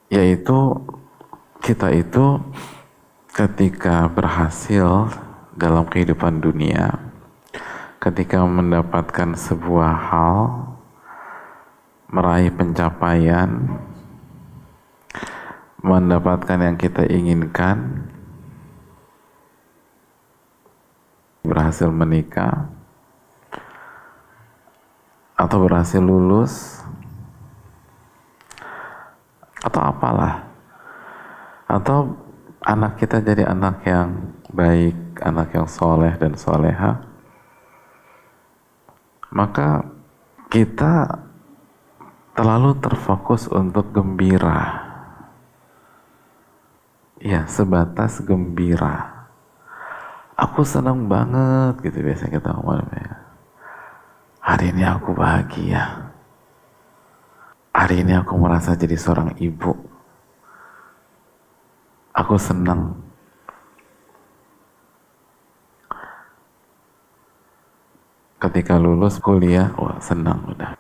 yaitu kita itu ketika berhasil dalam kehidupan dunia, ketika mendapatkan sebuah hal, meraih pencapaian, mendapatkan yang kita inginkan, berhasil menikah, atau berhasil lulus, atau apalah, atau anak kita jadi anak yang baik, anak yang soleh dan soleha, maka kita terlalu terfokus untuk gembira. Ya, sebatas gembira. Aku senang banget gitu biasanya kita ngomong ya. Hari ini aku bahagia. Hari ini aku merasa jadi seorang ibu. Aku senang. Ketika lulus kuliah, wah senang udah.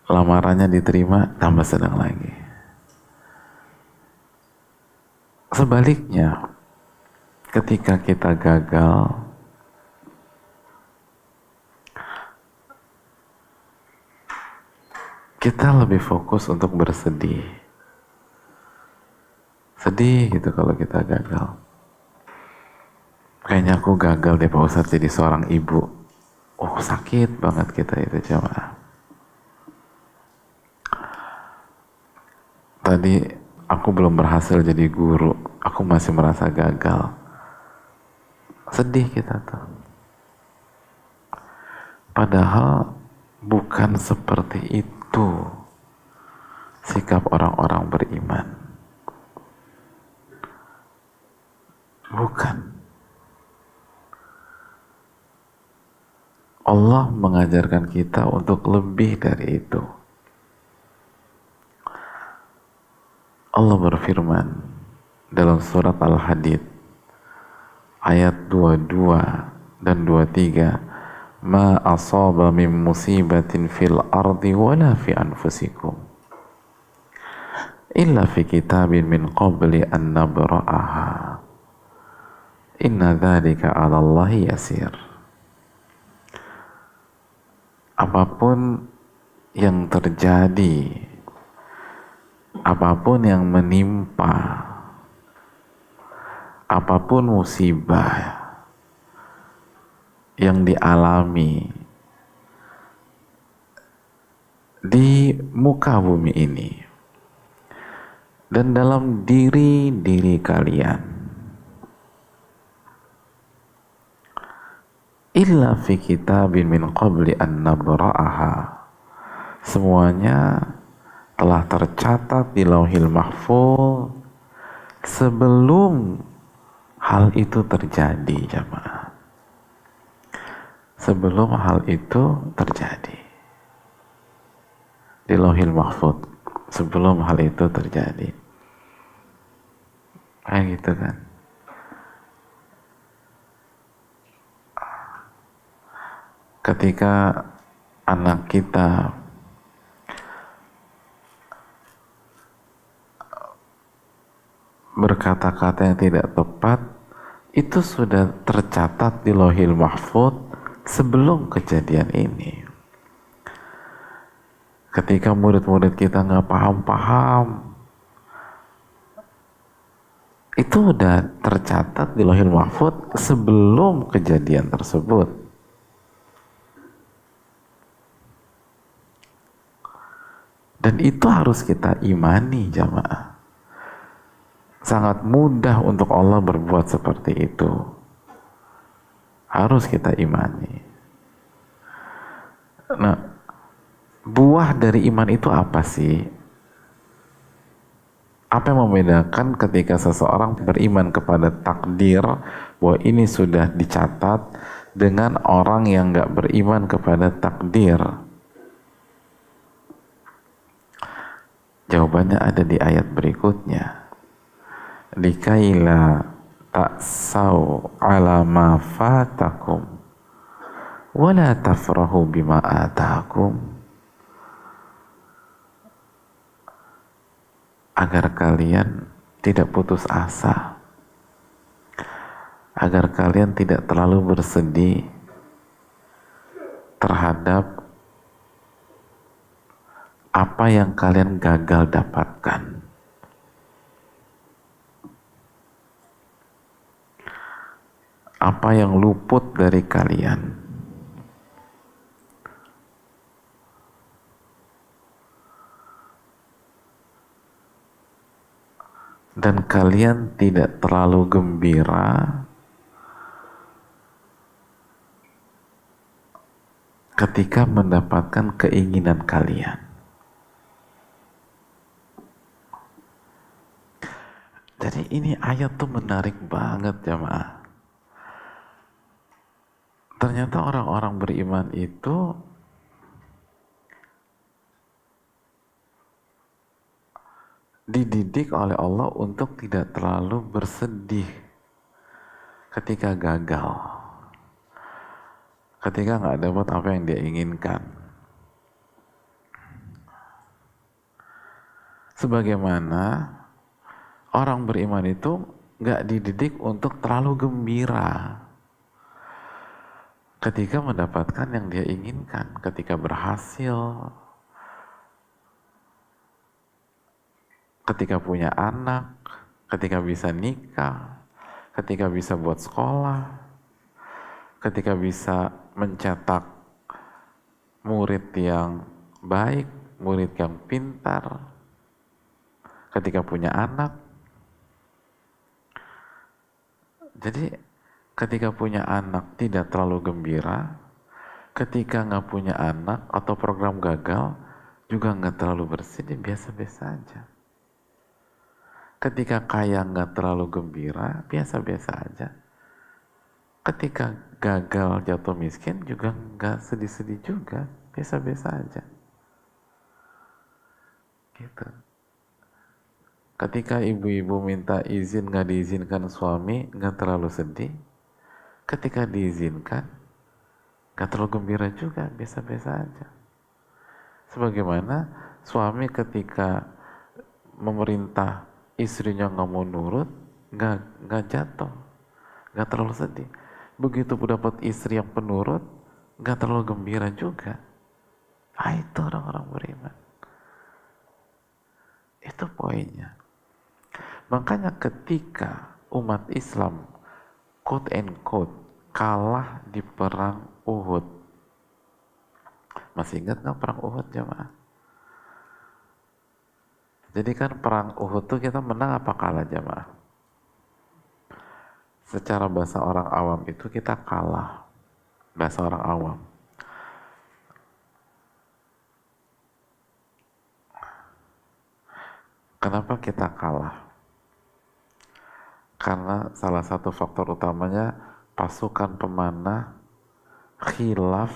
Lamarannya diterima, tambah senang lagi. Sebaliknya, ketika kita gagal, kita lebih fokus untuk bersedih. Sedih gitu kalau kita gagal. Kayaknya aku gagal deh Pak Ustadz jadi seorang ibu. Oh sakit banget kita itu jemaah. Tadi aku belum berhasil jadi guru, aku masih merasa gagal. Sedih kita tuh. Padahal bukan seperti itu sikap orang-orang beriman. Bukan. Allah mengajarkan kita untuk lebih dari itu. Allah berfirman dalam surat Al-Hadid ayat 22 dan 23, ma asaba min musibatin fil ardi wala fi anfusikum illa fi kitabin min qabli an nabra'aha inna dzalika 'ala Allahi yasir. Apapun yang terjadi, apapun yang menimpa, apapun musibah yang dialami di muka bumi ini dan dalam diri kalian, illa fi kitabin min qabli an nabra'aha, semuanya telah tercatat di Lauhil Mahfuz sebelum hal itu terjadi, jemaah. Sebelum hal itu terjadi di Lauhil Mahfuz, sebelum hal itu terjadi. Kayak gitu kan. Ketika anak kita berkata-kata yang tidak tepat, itu sudah tercatat di Lauhil Mahfuz sebelum kejadian ini. Ketika murid-murid kita nggak paham-paham, itu udah tercatat di Lauhil Mahfuz sebelum kejadian tersebut. Dan itu harus kita imani, jamaah. Sangat mudah untuk Allah berbuat seperti itu. Harus kita imani. Nah, buah dari iman itu apa sih? Apa yang membedakan ketika seseorang beriman kepada takdir, bahwa ini sudah dicatat, dengan orang yang nggak beriman kepada takdir? Jawabannya ada di ayat berikutnya. Likaila ta'sau ala ma fatakum wala tafrahu bima atakum. agar kalian tidak putus asa, agar kalian tidak terlalu bersedih terhadap apa yang kalian gagal dapatkan. Apa yang luput dari kalian. Dan kalian tidak terlalu gembira ketika mendapatkan keinginan kalian. Jadi ini ayat tuh menarik banget jamaah. Ternyata orang-orang beriman itu dididik oleh Allah untuk tidak terlalu bersedih ketika gagal, ketika nggak dapat apa yang dia inginkan. Sebagaimana orang beriman itu nggak dididik untuk terlalu gembira ketika mendapatkan yang dia inginkan, ketika berhasil, ketika punya anak, ketika bisa nikah, ketika bisa buat sekolah, ketika bisa mencetak murid yang baik, murid yang pintar, ketika punya anak. Jadi ketika punya anak tidak terlalu gembira, ketika nggak punya anak atau program gagal juga nggak terlalu bersedih, biasa-biasa aja. Ketika kaya nggak terlalu gembira, biasa-biasa aja. Ketika gagal jatuh miskin juga nggak sedih-sedih juga, biasa-biasa aja. Gitu. Ketika ibu-ibu minta izin nggak diizinkan suami, nggak terlalu sedih. Ketika diizinkan, gak terlalu gembira juga, biasa-biasa aja. Sebagaimana suami ketika memerintah istrinya nggak mau nurut, nggak jatuh, nggak terlalu sedih. Begitu dapat istri yang penurut, nggak terlalu gembira juga. Itu orang-orang beriman. Itu poinnya. Makanya ketika umat Islam quote and quote kalah di perang Uhud. Masih ingat nggak perang Uhud jamaah? Jadi kan perang Uhud tuh kita menang apa kalah jamaah? Secara bahasa orang awam itu kita kalah. Bahasa orang awam. Kenapa kita kalah? Karena salah satu faktor utamanya pasukan pemanah khilaf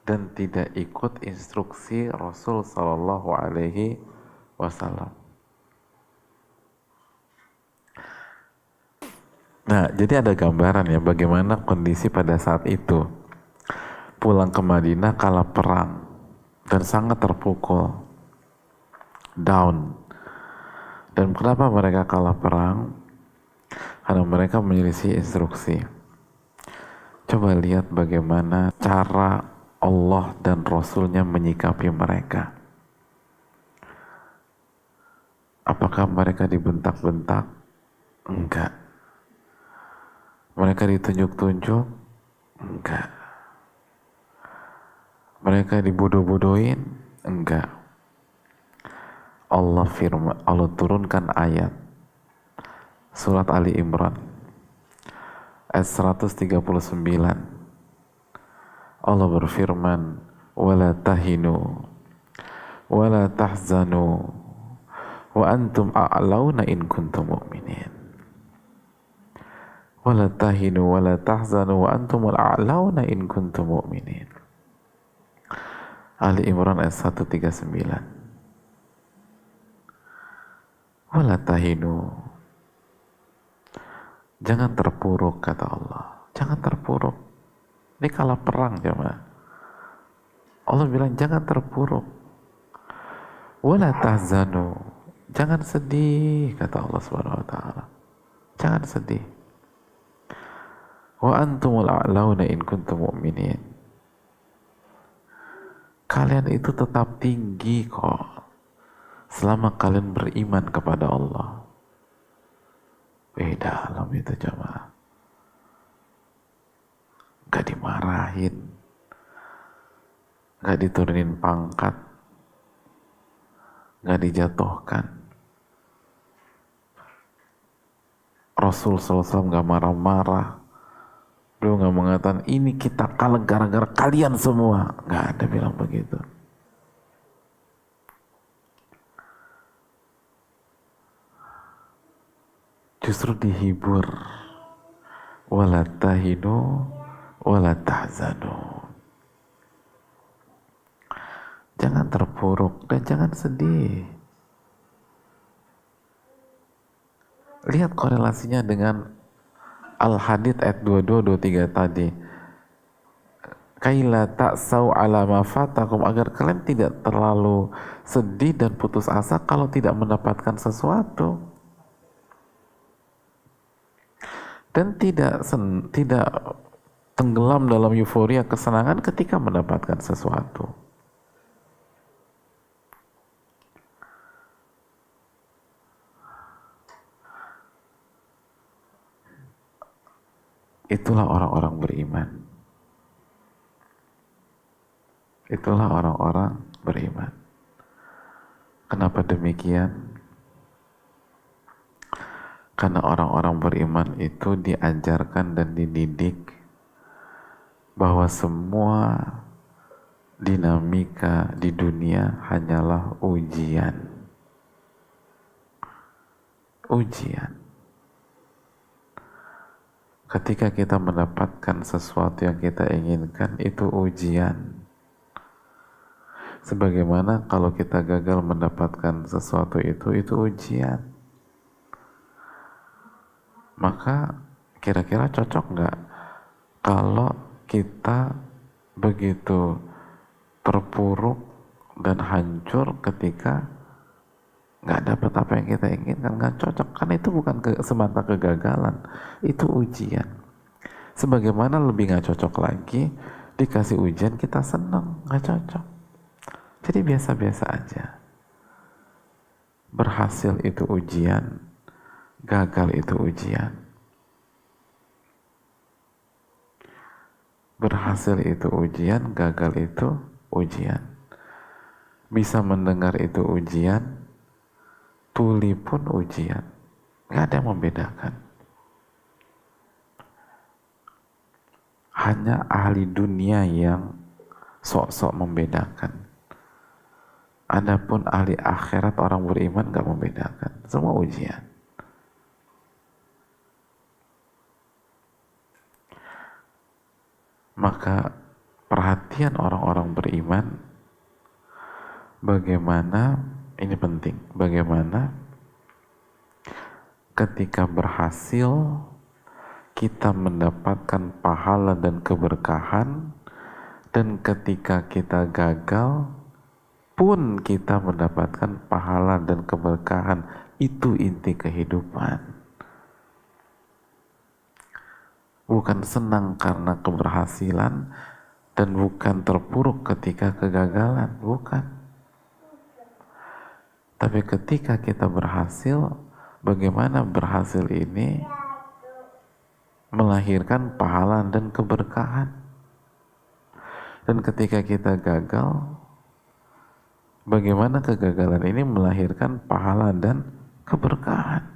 dan tidak ikut instruksi Rasul Shallallahu Alaihi Wasallam. Nah, jadi ada gambaran ya bagaimana kondisi pada saat itu. Pulang ke Madinah kalah perang dan sangat terpukul, down. Dan kenapa mereka kalah perang? Karena mereka menyelisih instruksi. Coba lihat bagaimana cara Allah dan Rasulnya menyikapi mereka. Apakah mereka dibentak-bentak? Enggak. Mereka ditunjuk-tunjuk? Enggak. Mereka dibodoh-bodohin? Enggak. Allah turunkan ayat Surat Ali Imran ayat 139. Allah berfirman, "Wala tahinu wala tahzanu wa antum a'launa in kuntum mu'minin." Wala tahinu wala tahzanu wa antum a'launa in kuntum mu'minin. Ali Imran ayat 139. Wala tahinu, jangan terpuruk, kata Allah. Jangan terpuruk. Ini kalah perang jemaah. Allah bilang jangan terpuruk. Wala tahzanu, Jangan sedih, kata Allah Subhanahu wa taala. Jangan sedih. Wa antumul a'launa in kuntum mu'minin. Kalian itu tetap tinggi kok selama kalian beriman kepada Allah. Dalam itu jamaah. Gak dimarahin, gak diturunin pangkat, gak dijatuhkan. Rasul SAW gak marah-marah. Beliau gak mengatakan ini kita kalah gara-gara kalian semua. Gak ada bilang begitu. Justru dihibur. Wala tahinu wala tahzanu. Jangan terpuruk dan jangan sedih. Lihat korelasinya dengan Al-Hadid ayat 22-23 tadi. Kaila ta'sau ala ma fatakum, agar kalian tidak terlalu sedih dan putus asa kalau tidak mendapatkan sesuatu. Dan tidak tenggelam dalam euforia kesenangan ketika mendapatkan sesuatu. Itulah orang-orang beriman. Itulah orang-orang beriman. Kenapa demikian? Karena orang-orang beriman itu diajarkan dan dididik bahwa semua dinamika di dunia hanyalah ujian. Ujian. Ketika kita mendapatkan sesuatu yang kita inginkan, itu ujian. Sebagaimana kalau kita gagal mendapatkan sesuatu itu ujian. Maka kira-kira cocok nggak kalau kita begitu terpuruk dan hancur ketika nggak dapat apa yang kita inginkan? Nggak cocok, karena itu bukan semata kegagalan, itu ujian. Sebagaimana lebih nggak cocok lagi dikasih ujian kita senang, nggak cocok. Jadi biasa-biasa aja. Berhasil itu ujian, gagal itu ujian. Berhasil itu ujian, gagal itu ujian. Bisa mendengar itu ujian, tuli pun ujian. Gak ada yang membedakan. Hanya ahli dunia yang sok-sok membedakan. Adapun ahli akhirat, orang beriman, gak membedakan. Semua ujian. Maka perhatian orang-orang beriman, bagaimana, ini penting, bagaimana ketika berhasil kita mendapatkan pahala dan keberkahan, dan ketika kita gagal pun kita mendapatkan pahala dan keberkahan. Itu inti kehidupan. Bukan senang karena keberhasilan dan bukan terpuruk ketika kegagalan, bukan. Tapi ketika kita berhasil, bagaimana berhasil ini melahirkan pahala dan keberkahan. Dan ketika kita gagal, bagaimana kegagalan ini melahirkan pahala dan keberkahan.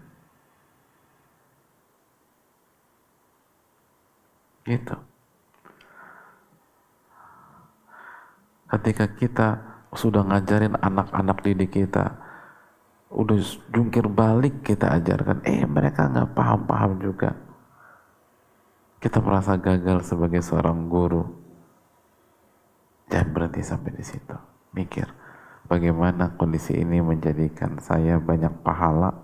Gitu. Ketika kita sudah ngajarin anak-anak didik kita, udah jungkir balik kita ajarkan, mereka nggak paham-paham juga. Kita merasa gagal sebagai seorang guru. Jangan berhenti sampai di situ. Mikir, bagaimana kondisi ini menjadikan saya banyak pahala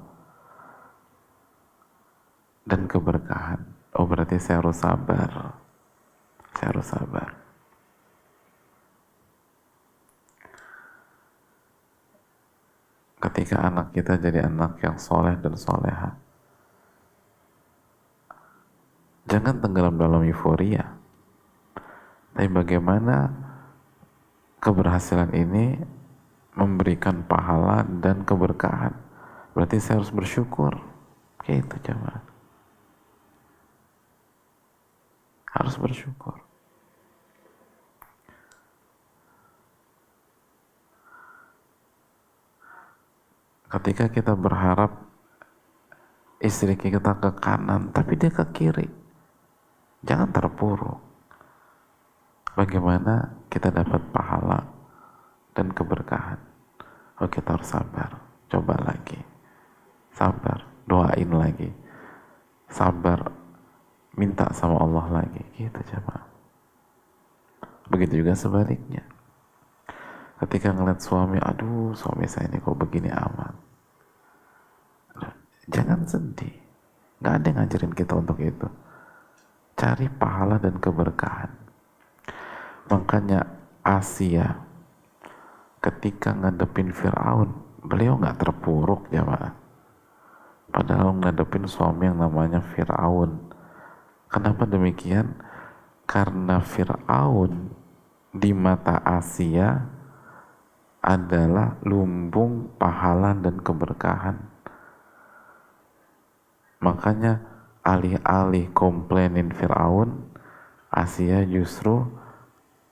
dan keberkahan. Oh, berarti saya harus sabar. Saya harus sabar. ketika anak kita jadi anak yang soleh dan soleha. Jangan tenggelam dalam euforia. Tapi bagaimana keberhasilan ini memberikan pahala dan keberkahan. Berarti saya harus bersyukur. Kayak itu jemaah. Harus bersyukur. Ketika kita berharap istri kita ke kanan, tapi dia ke kiri, jangan terpuruk. Bagaimana kita dapat pahala dan keberkahan? Oh, kita harus sabar. Coba lagi. Sabar. Doain lagi. Sabar. Minta sama Allah lagi. Gitu coba. Begitu juga sebaliknya. Ketika ngeliat suami, aduh suami saya ini kok begini amat. Jangan sedih. Gak ada yang ngajarin kita untuk itu. Cari pahala dan keberkahan. Makanya Asia ketika ngadepin Fir'aun, beliau gak terpuruk jemaah. Padahal ngadepin suami yang namanya Fir'aun. Kenapa demikian? Karena Fir'aun di mata Asia adalah lumbung pahala dan keberkahan. Makanya alih-alih komplainin Fir'aun, Asia justru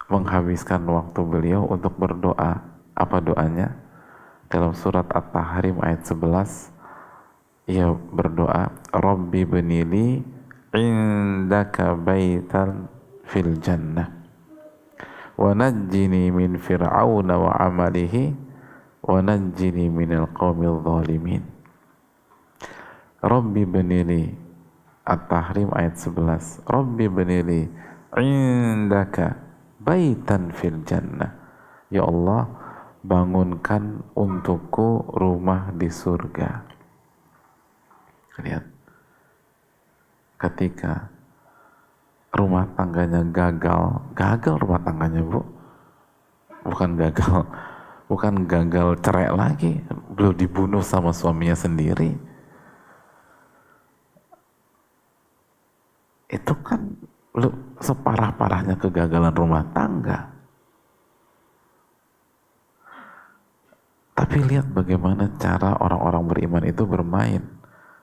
menghabiskan waktu beliau untuk berdoa. Apa doanya? Dalam surat At-Tahrim ayat 11, ia berdoa, Rabbi benili indaka baitan fil jannah wa najjini min fir'auna wa amalihi wa najjini minal qawmil zalimin. Rabbi benili, At-Tahrim ayat 11, Rabbi benili indaka baitan fil jannah. Ya Allah, bangunkan untukku rumah di surga. Lihat, ketika rumah tangganya gagal rumah tangganya, Bu, bukan gagal cerai lagi, belum dibunuh sama suaminya sendiri. Itu kan separah-parahnya kegagalan rumah tangga. Tapi lihat bagaimana cara orang-orang beriman itu bermain.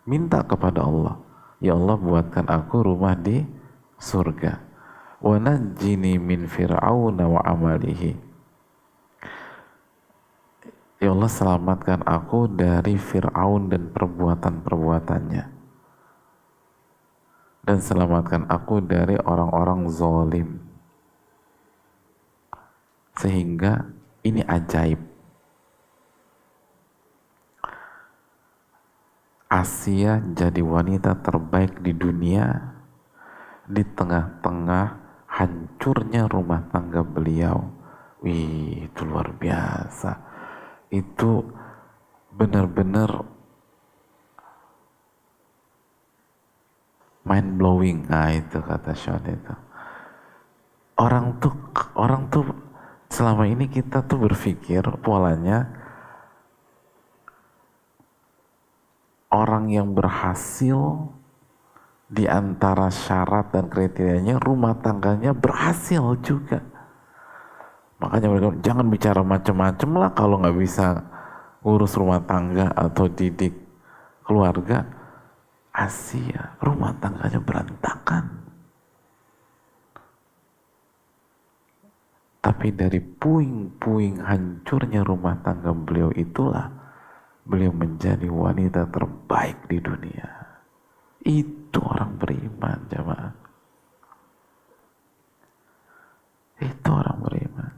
Minta kepada Allah, ya Allah buatkan aku rumah di surga. Wa najjini min fir'auna wa amalihi. Ya Allah selamatkan aku dari Fir'aun dan perbuatan-perbuatannya. Dan selamatkan aku dari orang-orang zalim. Sehingga ini ajaib. Asia jadi wanita terbaik di dunia di tengah-tengah hancurnya rumah tangga beliau. Wih, itu luar biasa. Itu benar-benar mind blowing. Nah, itu kata Sean itu. Orang tuh selama ini kita tuh berpikir polanya orang yang berhasil di antara syarat dan kriterianya rumah tangganya berhasil juga. Makanya mereka jangan bicara macam-macam lah kalau nggak bisa urus rumah tangga atau didik keluarga. Asia rumah tangganya berantakan. Tapi dari puing-puing hancurnya rumah tangga beliau itulah beliau menjadi wanita terbaik di dunia. Itu orang beriman, jemaah. Itu orang beriman.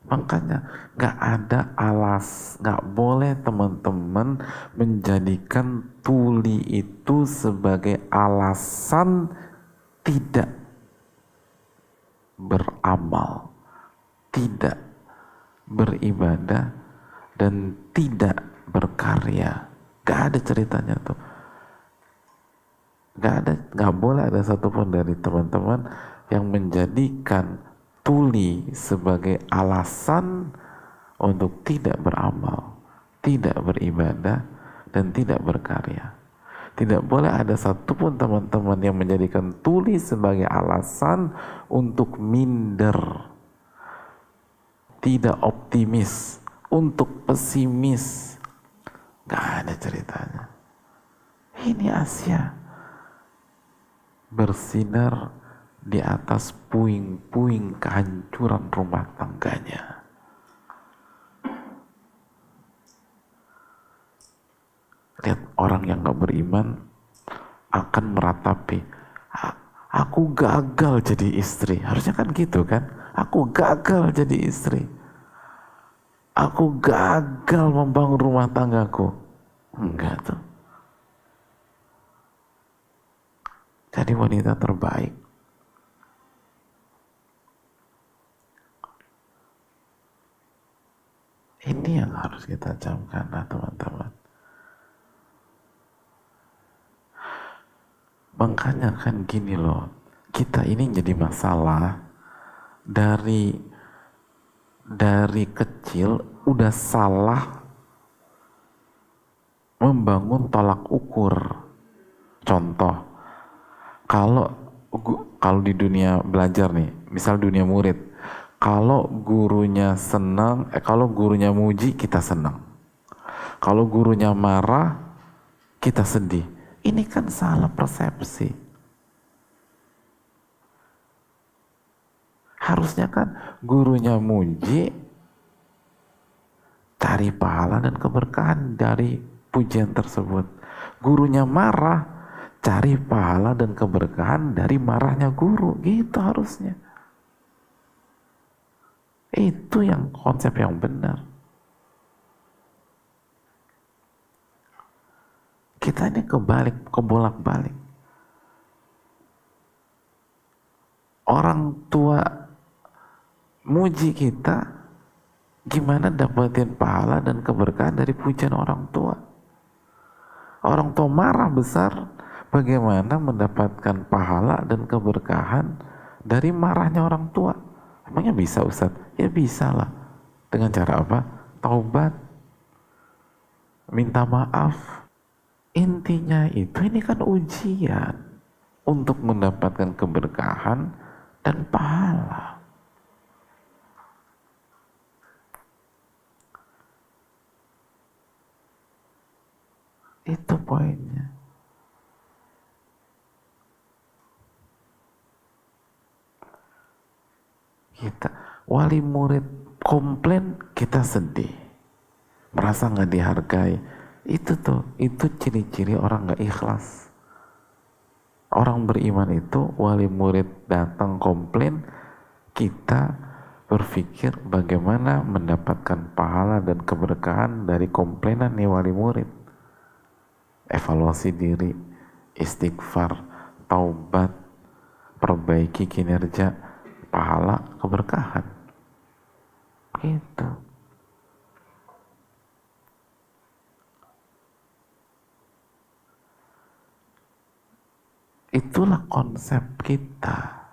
Makanya gak boleh teman-teman menjadikan tuli itu sebagai alasan tidak beramal, tidak beribadah, dan tidak berkarya. Gak ada ceritanya tuh. Gak boleh ada satupun dari teman-teman yang menjadikan tuli sebagai alasan untuk tidak beramal. tidak beribadah, dan tidak berkarya. Tidak boleh ada satupun teman-teman yang menjadikan tuli sebagai alasan untuk minder, tidak optimis, untuk pesimis. Gak ada ceritanya. Ini Asia bersinar di atas puing-puing kehancuran rumah tangganya. Lihat orang yang gak beriman akan meratapi, aku gagal jadi istri. Harusnya kan gitu kan? Aku gagal jadi istri. Aku gagal membangun rumah tanggaku. Enggak tuh. Jadi wanita terbaik. Ini yang harus kita camkan lah teman-teman. Makanya kan gini loh, kita ini jadi masalah dari kecil udah salah membangun tolak ukur. Contoh, kalau di dunia belajar nih, misal dunia murid, kalau gurunya senang, kalau gurunya muji kita senang, kalau gurunya marah kita sedih. Ini kan salah persepsi. Harusnya kan gurunya muji, cari pahala dan keberkahan dari pujian tersebut. Gurunya marah, cari pahala dan keberkahan dari marahnya guru. Gitu harusnya. Itu yang konsep yang benar. Kita ini kebolak-balik. Orang tua muji kita, gimana dapetin pahala dan keberkahan dari pujian orang tua? Orang tua marah besar, bagaimana mendapatkan pahala dan keberkahan dari marahnya orang tua? Emangnya bisa Ustaz? Ya bisa lah. Dengan cara apa? Taubat, minta maaf. Intinya itu, ini kan ujian untuk mendapatkan keberkahan dan pahala. Itu poinnya. Kita wali murid komplain, kita sedih, merasa nggak dihargai. Itu ciri-ciri orang nggak ikhlas. Orang beriman itu wali murid datang komplain, kita berpikir bagaimana mendapatkan pahala dan keberkahan dari komplainan nih wali murid. Evaluasi diri, istighfar, taubat, perbaiki kinerja, pahala, keberkahan. Gitu. Itulah konsep kita.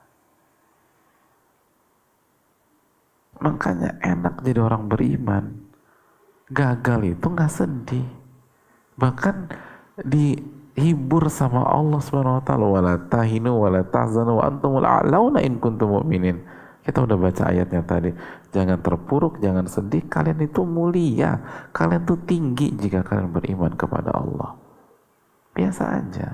Makanya enak jadi orang beriman. Gagal itu nggak sedih. Bahkan dihibur sama Allah Subhanahu wa taala, wala tahinu wala tahzanu wa antumul a'launa in kuntum mu'minin. Kita udah baca ayatnya tadi. Jangan terpuruk, jangan sedih, kalian itu mulia. Kalian tuh tinggi jika kalian beriman kepada Allah. Biasa aja.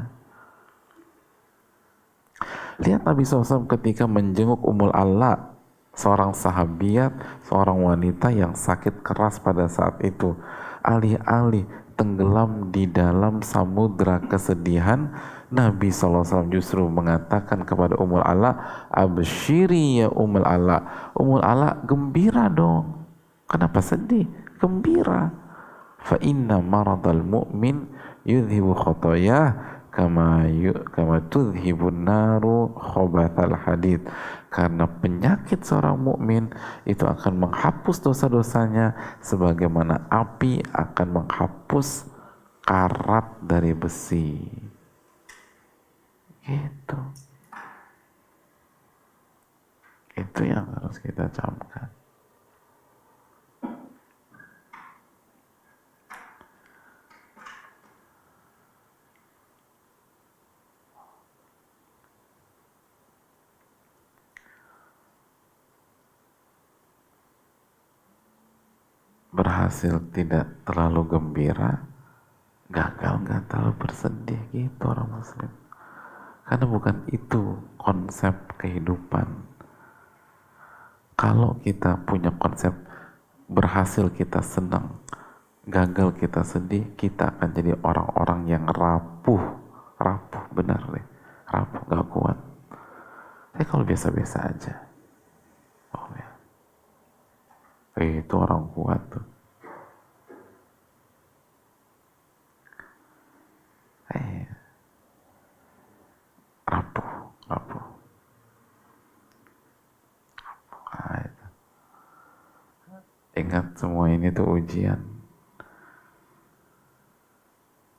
Lihat Nabi SAW ketika menjenguk Ummul Ala, seorang sahabiat, seorang wanita yang sakit keras pada saat itu. Alih-alih tenggelam di dalam samudra kesedihan, Nabi SAW justru mengatakan kepada Ummul Ala, absyiri ya Ummul Ala. Ummul Ala, gembira dong. Kenapa sedih? Gembira. Fa inna maradal mu'min yudhibu khotoyah kama tudhibun naru khobathal hadid. Karena penyakit seorang mukmin itu akan menghapus dosa-dosanya sebagaimana api akan menghapus karat dari besi. Gitu. Itu yang harus kita camkan. berhasil tidak terlalu gembira, gagal nggak terlalu bersedih, gitu orang muslim. Karena bukan itu konsep kehidupan. Kalau kita punya konsep berhasil kita senang, gagal kita sedih, kita akan jadi orang-orang yang rapuh, benar deh, rapuh, gak kuat. Tapi kalau biasa-biasa aja, oh ya, itu orang kuat tuh. Rapuh, rapuh. Nah, itu. Ingat semua ini tuh ujian.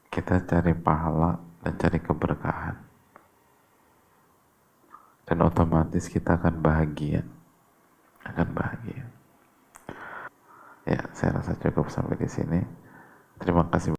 Kita cari pahala dan cari keberkahan. Dan otomatis kita akan bahagia. Akan bahagia. Ya, saya rasa cukup sampai di sini. Terima kasih.